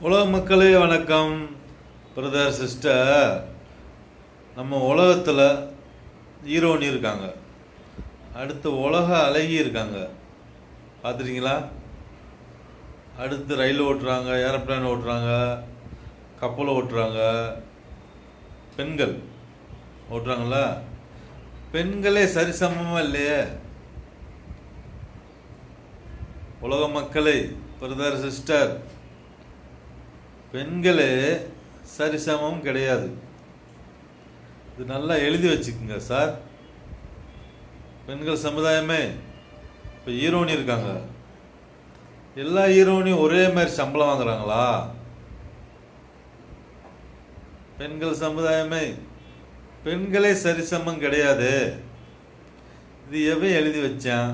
உலக மக்களே வணக்கம். பிரதர் சிஸ்டர், நம்ம உலகத்தில் ஹீரோனி இருக்காங்க, அடுத்து உலக அழகி இருக்காங்க. பார்த்துருக்கீங்களா? அடுத்து ரயில் ஓட்டுறாங்க, ஏரோப்ளேன் ஓட்டுறாங்க, கப்பல் ஓட்டுறாங்க. பெண்கள் ஓட்டுறாங்களா? பெண்களே சரிசமமாக இல்லையே உலக மக்களே, பிரதர் சிஸ்டர், பெண்களே சரிசமம் கிடையாது. இது நல்லா எழுதி வச்சுக்கோங்க சார். பெண்கள் சமுதாயமே இப்போ ஹீரோனி இருக்காங்க, எல்லா ஹீரோனியும் ஒரே மாதிரி சம்பளம் வாங்குறாங்களா? பெண்கள் சமுதாயமே, பெண்களே சரிசமம் கிடையாது. இது எவன் எழுதி வச்சான்?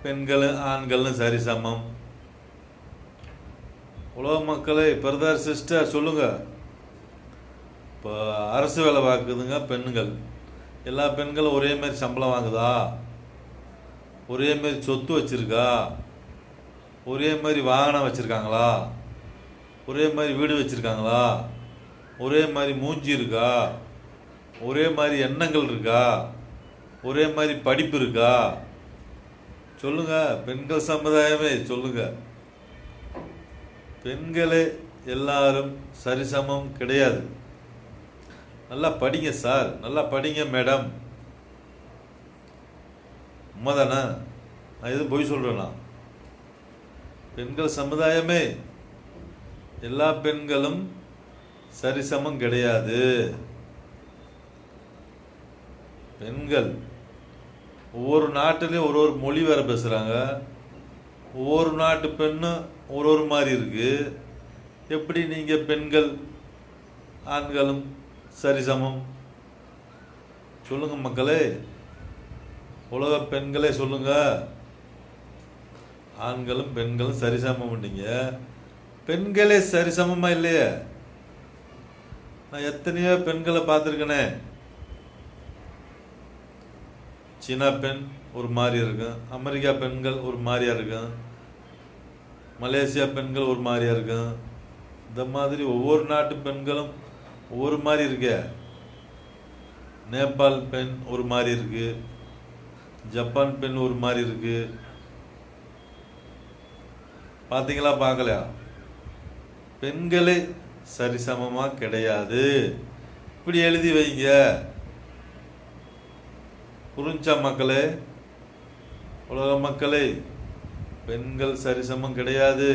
பெண்களும் ஆண்களும் சரிசமம். உலக மக்களே, பிரதர் சிஸ்டர் சொல்லுங்க. இப்போ அரசு வேலை பார்க்குதுங்க பெண்கள், எல்லா பெண்களும் ஒரே மாதிரி சம்பளம் வாங்குதா? ஒரே மாதிரி சொத்து வச்சுருக்கா? ஒரே மாதிரி வாகனம் வச்சுருக்காங்களா? ஒரே மாதிரி வீடு வச்சுருக்காங்களா? ஒரே மாதிரி மூஞ்சி இருக்கா? ஒரே மாதிரி எண்ணங்கள் இருக்கா? ஒரே மாதிரி படிப்பு இருக்கா? சொல்லுங்க பெண்கள் சமுதாயமே, சொல்லுங்க. பெண்களே எல்லாரும் சரிசமம் கிடையாது. நல்லா படிங்க சார், நல்லா படிங்க மேடம். உண்மைதானே? நான் எதுவும் பொய் சொல்கிறேன்னா? பெண்கள் சமுதாயமே, எல்லா பெண்களும் சரிசமம் கிடையாது. பெண்கள் ஒவ்வொரு நாட்டிலையும் ஒரு ஒரு மொழி வேறு பேசுகிறாங்க. ஒவ்வொரு நாட்டு பெண்ணும் ஒரு ஒரு மாதிரி இருக்குது. எப்படி நீங்கள் பெண்கள் ஆண்களும் சரிசமம்? சொல்லுங்கள் மக்களே, உலக பெண்களே சொல்லுங்கள். ஆண்களும் பெண்களும் சரிசமம் பண்ணீங்க, பெண்களே சரிசமமாக இல்லையே. நான் எத்தனையோ பெண்களை பார்த்துருக்கேனே. சீனா பெண் ஒரு மாதிரி இருக்கும், அமெரிக்கா பெண்கள் ஒரு மாதிரியாக இருக்கும், மலேசியா பெண்கள் ஒரு மாதிரியாக இருக்கும். இந்த மாதிரி ஒவ்வொரு நாட்டு பெண்களும் ஒவ்வொரு மாதிரி இருக்கு. நேபாள் பெண் ஒரு மாதிரி இருக்கு, ஜப்பான் பெண் ஒரு மாதிரி இருக்கு. பார்த்தீங்களா? பார்க்கலையா? பெண்களே சரிசமமாக கிடையாது. இப்படி எழுதி வைங்க. புரிஞ்சா மக்களே? உலக மக்களே, பெண்கள் சரிசமம் கிடையாது.